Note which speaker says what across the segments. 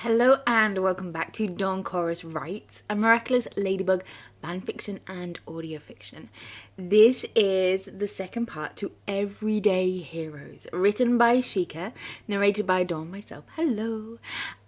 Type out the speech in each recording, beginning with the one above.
Speaker 1: Hello and welcome back to Dawn Chorus Writes, a Miraculous Ladybug fanfiction and audio fiction. This is the second part to Everyday Heroes, written by Jheqia, narrated by Dawn myself. Hello.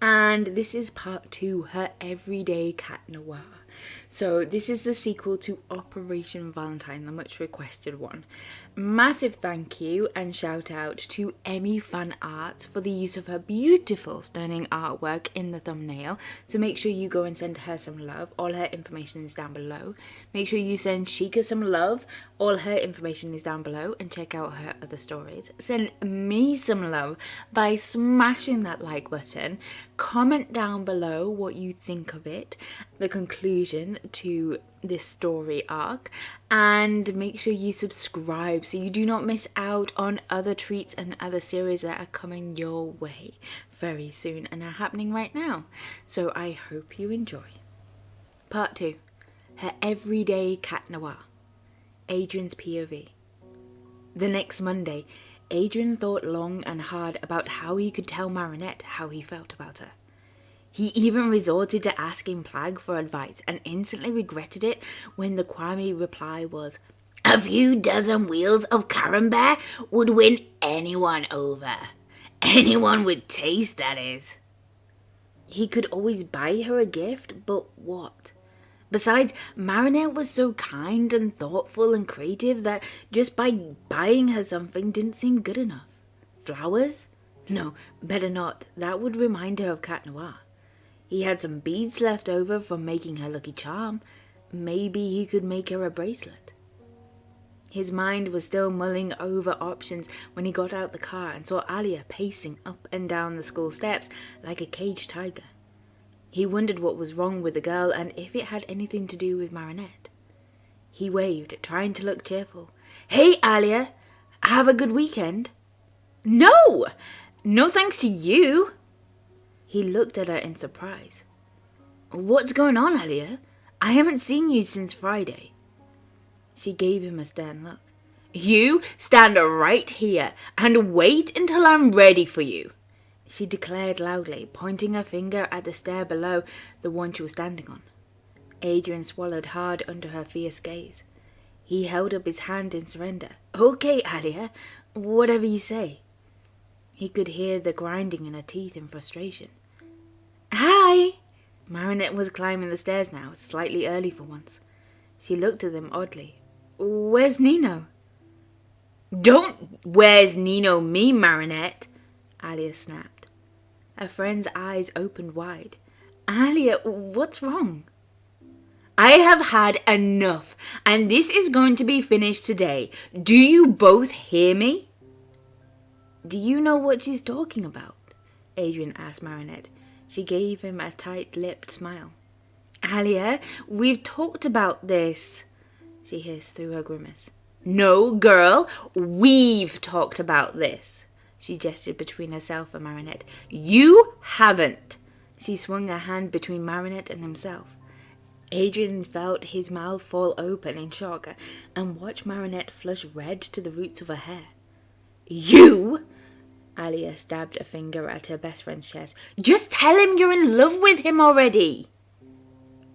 Speaker 1: And this is part 2, her Everyday Cat Noir. So this is the sequel to Operation Valentine, the much requested one. Massive thank you and shout out to Emi-Fanart for the use of her beautiful, stunning artwork in the thumbnail. So make sure you go and send her some love. All her information is down below. Make sure you send Jheqia some love. All her information is down below, and check out her other stories. Send me some love by smashing that like button. Comment down below what you think of it, the conclusion to this story arc, and make sure you subscribe so you do not miss out on other treats and other series that are coming your way very soon and are happening right now. So I hope you enjoy. Part 2, her Everyday Cat Noir, Adrien's POV. The next Monday, Adrien thought long and hard about how he could tell Marinette how he felt about her. He even resorted to asking Plague for advice and instantly regretted it when the qualmy reply was, "A few dozen wheels of Camembert would win anyone over. Anyone with taste, that is." He could always buy her a gift, but what? Besides, Marinette was so kind and thoughtful and creative that just by buying her something didn't seem good enough. Flowers? No, better not. That would remind her of Cat Noir. He had some beads left over from making her Lucky Charm. Maybe he could make her a bracelet. His mind was still mulling over options when he got out the car and saw Alya pacing up and down the school steps like a caged tiger. He wondered what was wrong with the girl and if it had anything to do with Marinette. He waved, trying to look cheerful. "Hey, Alya! Have a good weekend?" "No! No thanks to you!" He looked at her in surprise. "What's going on, Alya? I haven't seen you since Friday." She gave him a stern look. "You stand right here and wait until I'm ready for you," she declared loudly, pointing her finger at the stair below the one she was standing on. Adrien swallowed hard under her fierce gaze. He held up his hand in surrender. "Okay, Alya, whatever you say." He could hear the grinding in her teeth in frustration. "Hi!" Marinette was climbing the stairs now, slightly early for once. She looked at them oddly. "Where's Nino?" "Don't 'where's Nino' me, Marinette," Alya snapped. Her friend's eyes opened wide. "Alya, what's wrong?" "I have had enough, and this is going to be finished today. Do you both hear me?" "Do you know what she's talking about?" Adrien asked Marinette. She gave him a tight-lipped smile. "Alya, we've talked about this," she hissed through her grimace. "No, girl, we've talked about this." She gestured between herself and Marinette. "You haven't." She swung her hand between Marinette and himself. Adrien felt his mouth fall open in shock and watched Marinette flush red to the roots of her hair. "You!" Alya stabbed a finger at her best friend's chest. "Just tell him you're in love with him already."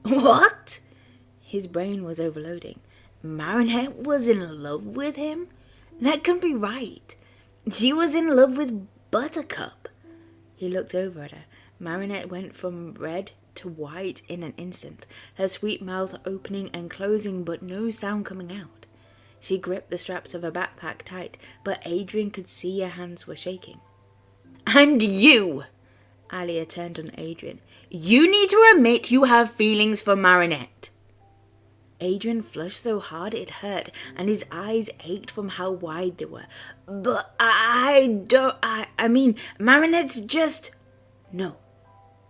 Speaker 1: "What?" His brain was overloading. Marinette was in love with him? That couldn't be right. She was in love with Buttercup. He looked over at her. Marinette went from red to white in an instant, her sweet mouth opening and closing but no sound coming out. She gripped the straps of her backpack tight, but Adrien could see her hands were shaking. "And you!" Alya turned on Adrien. "You need to admit you have feelings for Marinette." Adrien flushed so hard it hurt, and his eyes ached from how wide they were. "But I mean, Marinette's just..." "No.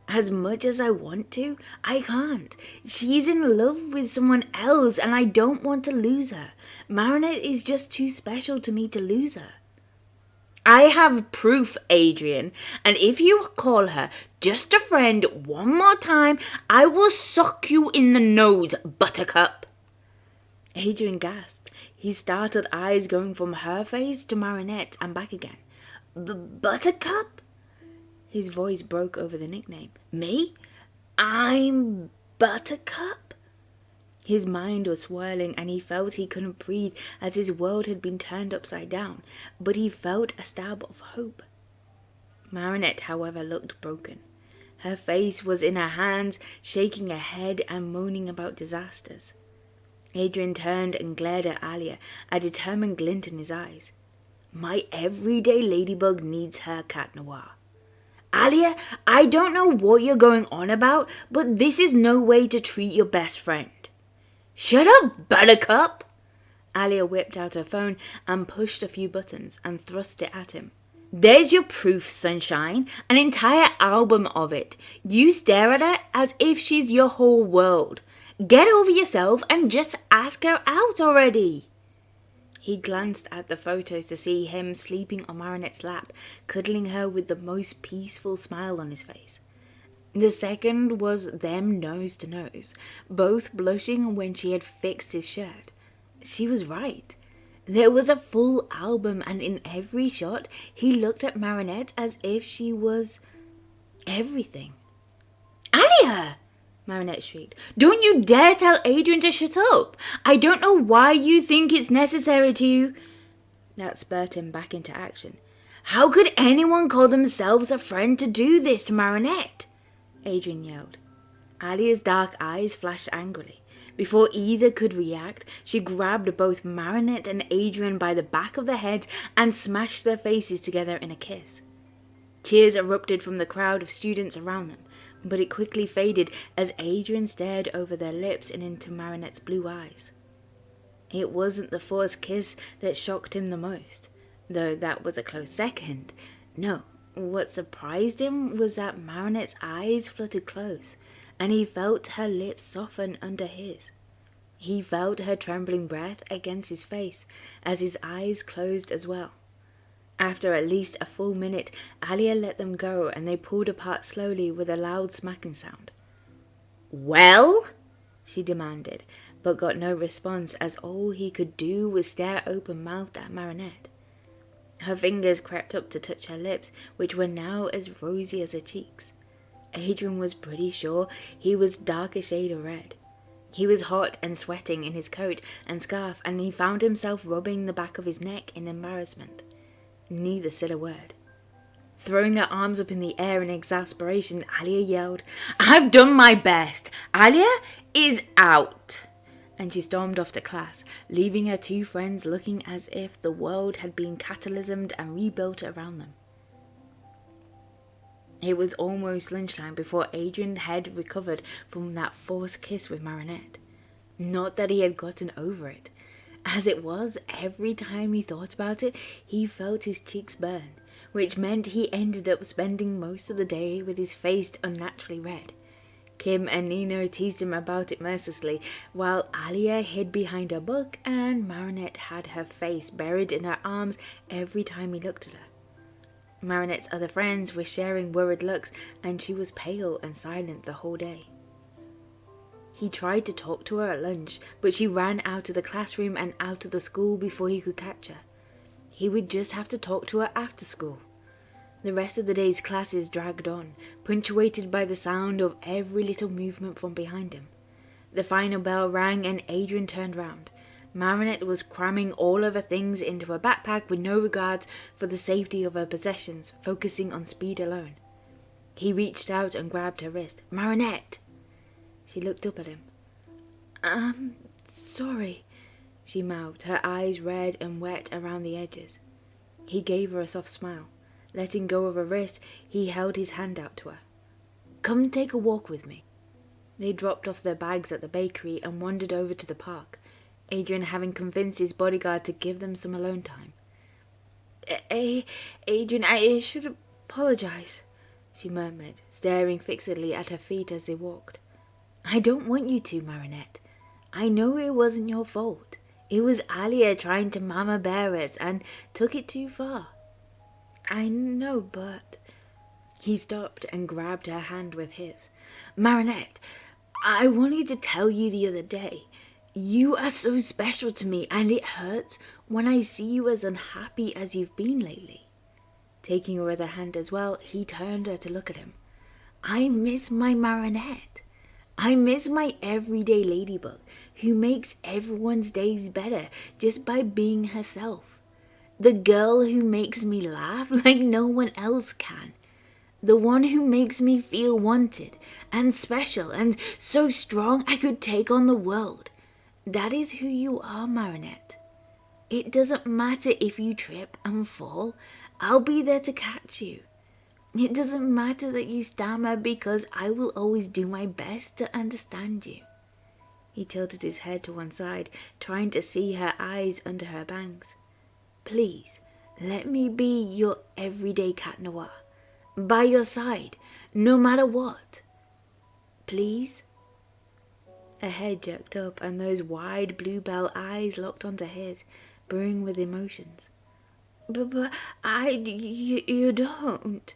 Speaker 1: As much as I want to, I can't. She's in love with someone else and I don't want to lose her. Marinette is just too special to me to lose her." "I have proof, Adrien, and if you call her just a friend one more time, I will sock you in the nose, Buttercup." Adrien gasped, his startled eyes going from her face to Marinette and back again. "Buttercup?" His voice broke over the nickname. Me? I'm Buttercup? His mind was swirling and he felt he couldn't breathe as his world had been turned upside down, but he felt a stab of hope. Marinette, however, looked broken. Her face was in her hands, shaking her head and moaning about disasters. Adrien turned and glared at Alya, a determined glint in his eyes. My everyday ladybug needs her cat noir. Alya, I don't know what you're going on about, but this is no way to treat your best friend. Shut up, Buttercup! Alya whipped out her phone and pushed a few buttons and thrust it at him. There's your proof, sunshine. An entire album of it. You stare at her as if she's your whole world. Get over yourself and just ask her out already. He glanced at the photos to see him sleeping on Marinette's lap, cuddling her with the most peaceful smile on his face. The second was them nose to nose, both blushing when she had fixed his shirt. She was right. There was a full album, and in every shot he looked at Marinette as if she was everything. Alya! Marinette shrieked. Don't you dare tell Adrien to shut up! I don't know why you think it's necessary to... That spurred him back into action. How could anyone call themselves a friend to do this to Marinette? Adrien yelled. Alya's dark eyes flashed angrily. Before either could react, she grabbed both Marinette and Adrien by the back of their heads and smashed their faces together in a kiss. Cheers erupted from the crowd of students around them, but it quickly faded as Adrien stared over their lips and into Marinette's blue eyes. It wasn't the forced kiss that shocked him the most, though that was a close second. No, what surprised him was that Marinette's eyes fluttered close, and he felt her lips soften under his. He felt her trembling breath against his face as his eyes closed as well. After at least a full minute, Alya let them go and they pulled apart slowly with a loud smacking sound. Well? She demanded, but got no response as all he could do was stare open-mouthed at Marinette. Her fingers crept up to touch her lips, which were now as rosy as her cheeks. Adrien was pretty sure he was darker shade of red. He was hot and sweating in his coat and scarf, and he found himself rubbing the back of his neck in embarrassment. Neither said a word. Throwing her arms up in the air in exasperation, Alya yelled, I've done my best. Alya is out. And she stormed off to class, leaving her two friends looking as if the world had been catalysmed and rebuilt around them. It was almost lunchtime before Adrien had recovered from that forced kiss with Marinette. Not that he had gotten over it. As it was, every time he thought about it, he felt his cheeks burn, which meant he ended up spending most of the day with his face unnaturally red. Kim and Nino teased him about it mercilessly, while Alya hid behind her book and Marinette had her face buried in her arms every time he looked at her. Marinette's other friends were sharing worried looks, and she was pale and silent the whole day. He tried to talk to her at lunch, but she ran out of the classroom and out of the school before he could catch her. He would just have to talk to her after school. The rest of the day's classes dragged on, punctuated by the sound of every little movement from behind him. The final bell rang and Adrien turned round. Marinette was cramming all of her things into her backpack with no regard for the safety of her possessions, focusing on speed alone. He reached out and grabbed her wrist. Marinette! She looked up at him. I'm sorry, she mouthed, her eyes red and wet around the edges. He gave her a soft smile. Letting go of her wrist, he held his hand out to her. Come take a walk with me. They dropped off their bags at the bakery and wandered over to the park, Adrien having convinced his bodyguard to give them some alone time. Adrien, I should apologize, she murmured, staring fixedly at her feet as they walked. I don't want you to, Marinette. I know it wasn't your fault. It was Alya trying to mama bear us and took it too far. I know, but... He stopped and grabbed her hand with his. Marinette, I wanted to tell you the other day. You are so special to me, and it hurts when I see you as unhappy as you've been lately. Taking her other hand as well, he turned her to look at him. I miss my Marinette. I miss my everyday ladybug who makes everyone's days better just by being herself. The girl who makes me laugh like no one else can. The one who makes me feel wanted and special and so strong I could take on the world. That is who you are, Marinette. It doesn't matter if you trip and fall, I'll be there to catch you. It doesn't matter that you stammer because I will always do my best to understand you. He tilted his head to one side, trying to see her eyes under her bangs. Please, let me be your everyday Cat Noir. By your side, no matter what. Please? Her head jerked up and those wide bluebell eyes locked onto his, brewing with emotions. But you don't.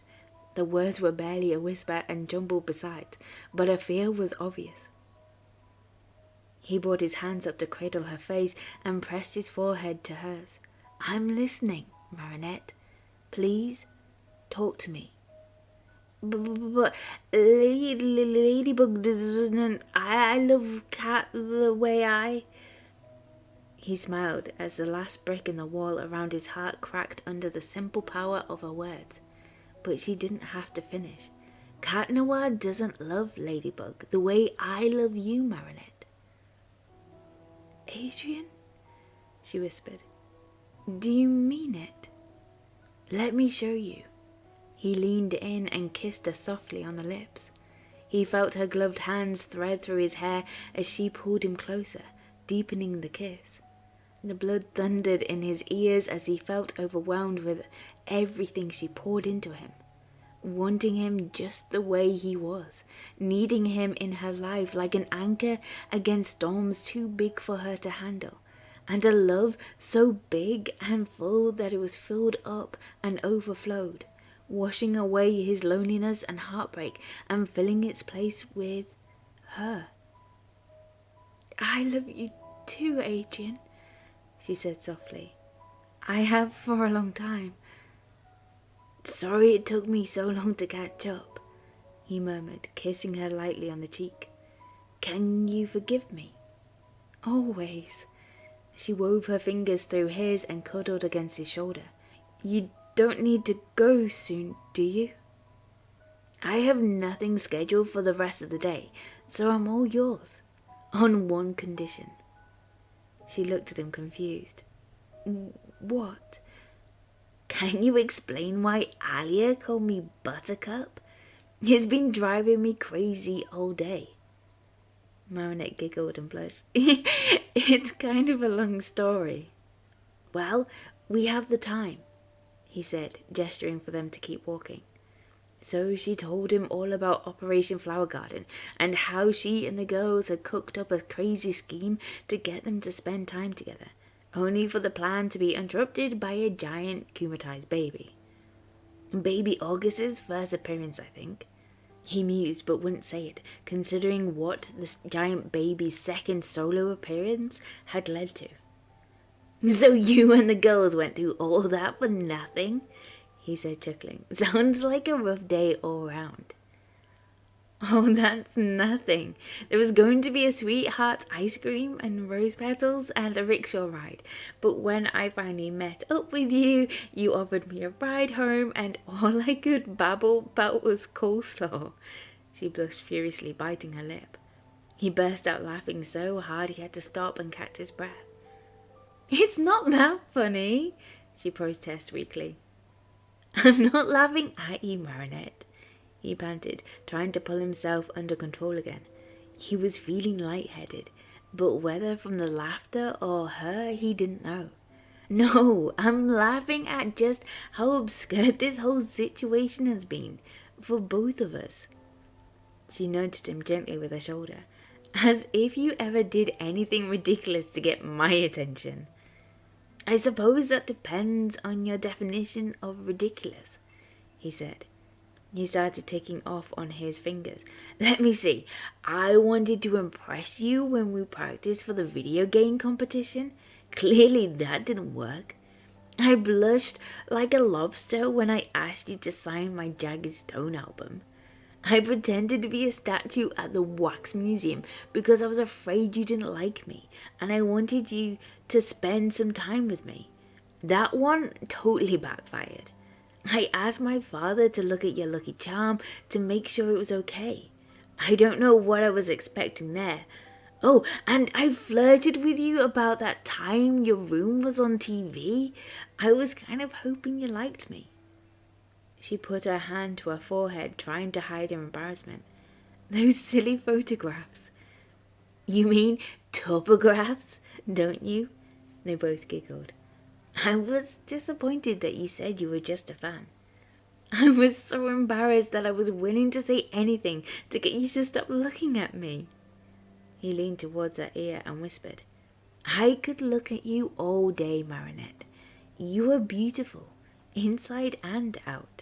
Speaker 1: The words were barely a whisper and jumbled besides, but her fear was obvious. He brought his hands up to cradle her face and pressed his forehead to hers. I'm listening, Marinette. Please, talk to me. But Ladybug doesn't. I love cat the way I. He smiled as the last brick in the wall around his heart cracked under the simple power of her words. But she didn't have to finish. Cat Noir doesn't love Ladybug the way I love you, Marinette. Adrien? She whispered. Do you mean it? Let me show you. He leaned in and kissed her softly on the lips. He felt her gloved hands thread through his hair as she pulled him closer, deepening the kiss. The blood thundered in his ears as he felt overwhelmed with everything she poured into him, wanting him just the way he was, needing him in her life like an anchor against storms too big for her to handle, and a love so big and full that it was filled up and overflowed, washing away his loneliness and heartbreak and filling its place with her. I love you too, Adrien, she said softly. I have for a long time. Sorry it took me so long to catch up, he murmured, kissing her lightly on the cheek. Can you forgive me? Always. She wove her fingers through his and cuddled against his shoulder. You don't need to go soon, do you? I have nothing scheduled for the rest of the day, so I'm all yours. On one condition. She looked at him confused. What? Can you explain why Alya called me Buttercup? It's been driving me crazy all day. Marinette giggled and blushed. It's kind of a long story. Well, we have the time, he said, gesturing for them to keep walking. So she told him all about Operation Flower Garden and how she and the girls had cooked up a crazy scheme to get them to spend time together, only for the plan to be interrupted by a giant kumatized baby. Baby August's first appearance, I think. He mused but wouldn't say it, considering what the giant baby's second solo appearance had led to. So you and the girls went through all that for nothing? He said, chuckling. Sounds like a rough day all round. Oh, that's nothing. There was going to be a sweetheart's ice cream and rose petals and a rickshaw ride. But when I finally met up with you, you offered me a ride home and all I could babble about was coleslaw. She blushed furiously, biting her lip. He burst out laughing so hard he had to stop and catch his breath. It's not that funny, she protested weakly. I'm not laughing at you, Marinette, he panted, trying to pull himself under control again. He was feeling lightheaded, but whether from the laughter or her, he didn't know. No, I'm laughing at just how absurd this whole situation has been, for both of us. She nudged him gently with her shoulder, as if you ever did anything ridiculous to get my attention. I suppose that depends on your definition of ridiculous, he said. He started taking off on his fingers. Let me see. I wanted to impress you when we practiced for the video game competition. Clearly that didn't work. I blushed like a lobster when I asked you to sign my Jagged Stone album. I pretended to be a statue at the Wax Museum because I was afraid you didn't like me and I wanted you to spend some time with me. That one totally backfired. I asked my father to look at your lucky charm to make sure it was okay. I don't know what I was expecting there. Oh, and I flirted with you about that time your room was on TV. I was kind of hoping you liked me. She put her hand to her forehead, trying to hide her embarrassment. Those silly photographs. You mean topographs, don't you? They both giggled. I was disappointed that you said you were just a fan. I was so embarrassed that I was willing to say anything to get you to stop looking at me. He leaned towards her ear and whispered, I could look at you all day, Marinette. You are beautiful, inside and out.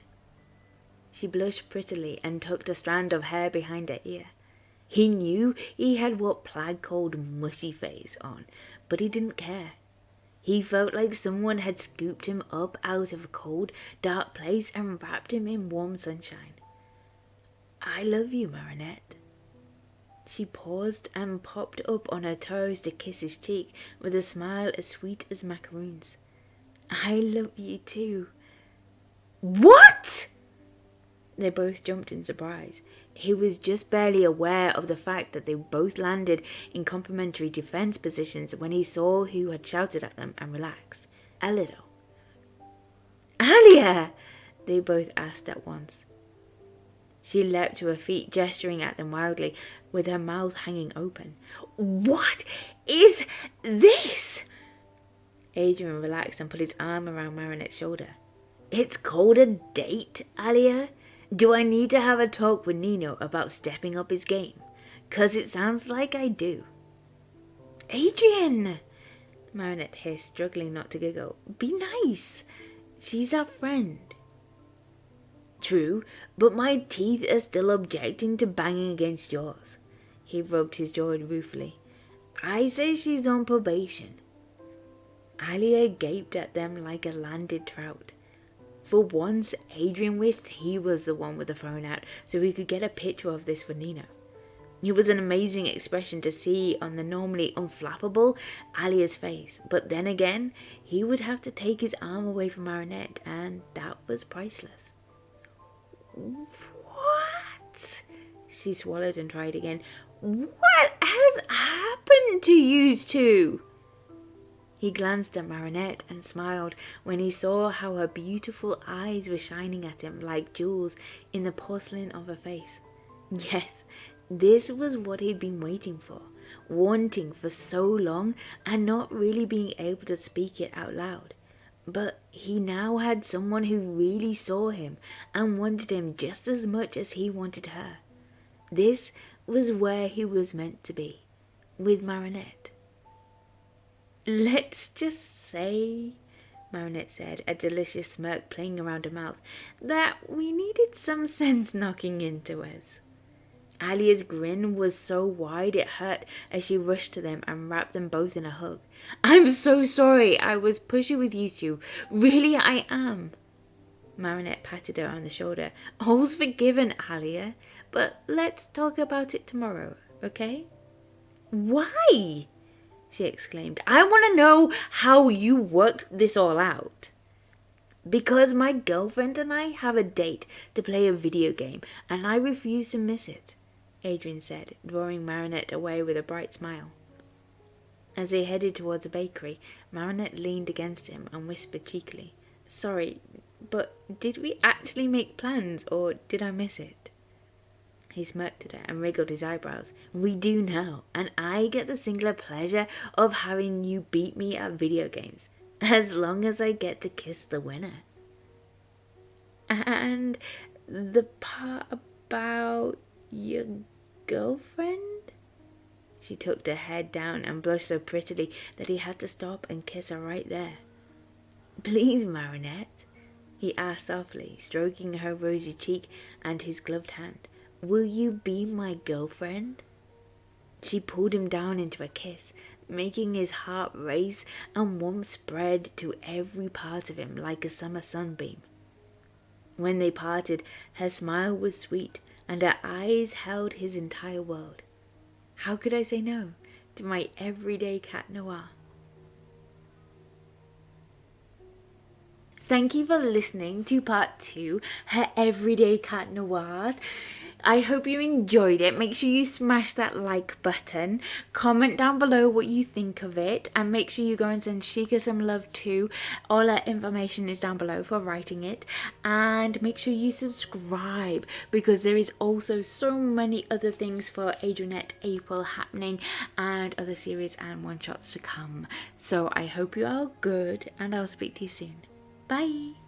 Speaker 1: She blushed prettily and tucked a strand of hair behind her ear. He knew he had what Plaid called mushy face on, but he didn't care. He felt like someone had scooped him up out of a cold, dark place and wrapped him in warm sunshine. I love you, Marinette. She paused and popped up on her toes to kiss his cheek with a smile as sweet as macaroons. I love you too. What? They both jumped in surprise. He was just barely aware of the fact that they both landed in complementary defense positions when he saw who had shouted at them and relaxed. A little. Alya! They both asked at once. She leapt to her feet, gesturing at them wildly, with her mouth hanging open. What is this? Adrien relaxed and put his arm around Marinette's shoulder. It's called a date, Alya. Do I need to have a talk with Nino about stepping up his game? 'Cause it sounds like I do. Adrien! Marinette hissed, struggling not to giggle. Be nice. She's our friend. True, but my teeth are still objecting to banging against yours. He rubbed his jaw ruefully. I say she's on probation. Alya gaped at them like a landed trout. For once, Adrien wished he was the one with the phone out so he could get a picture of this for Nino. It was an amazing expression to see on the normally unflappable Alya's face, but then again, he would have to take his arm away from Marinette, and that was priceless. What? She swallowed and tried again. What has happened to you two? He glanced at Marinette and smiled when he saw how her beautiful eyes were shining at him like jewels in the porcelain of her face. Yes, this was what he'd been waiting for, wanting for so long and not really being able to speak it out loud. But he now had someone who really saw him and wanted him just as much as he wanted her. This was where he was meant to be, with Marinette. Let's just say, Marinette said, a delicious smirk playing around her mouth, that we needed some sense knocking into us. Alya's grin was so wide it hurt as she rushed to them and wrapped them both in a hug. I'm so sorry I was pushy with you two. Really, I am. Marinette patted her on the shoulder. All's forgiven, Alya, but let's talk about it tomorrow, okay? Why? She exclaimed. I want to know how you worked this all out. Because my girlfriend and I have a date to play a video game, and I refuse to miss it, Adrien said, drawing Marinette away with a bright smile. As they headed towards a bakery, Marinette leaned against him and whispered cheekily, Sorry, but did we actually make plans, or did I miss it? He smirked at her and wriggled his eyebrows. We do now, and I get the singular pleasure of having you beat me at video games, as long as I get to kiss the winner. And the part about your girlfriend? She tucked her head down and blushed so prettily that he had to stop and kiss her right there. Please, Marinette, he asked softly, stroking her rosy cheek and his gloved hand. Will you be my girlfriend? She pulled him down into a kiss, making his heart race and warmth spread to every part of him like a summer sunbeam. When they parted, her smile was sweet, and her eyes held his entire world. How could I say no to my everyday cat noir? Thank you for listening to part 2, her Everyday Cat Noir. I hope you enjoyed it. Make sure you smash that like button. Comment down below what you think of it. And make sure you go and send Jheqia some love too. All her information is down below for writing it. And make sure you subscribe, because there is also so many other things for Adrienette April happening, and other series and one-shots to come. So I hope you are good, and I'll speak to you soon. Bye!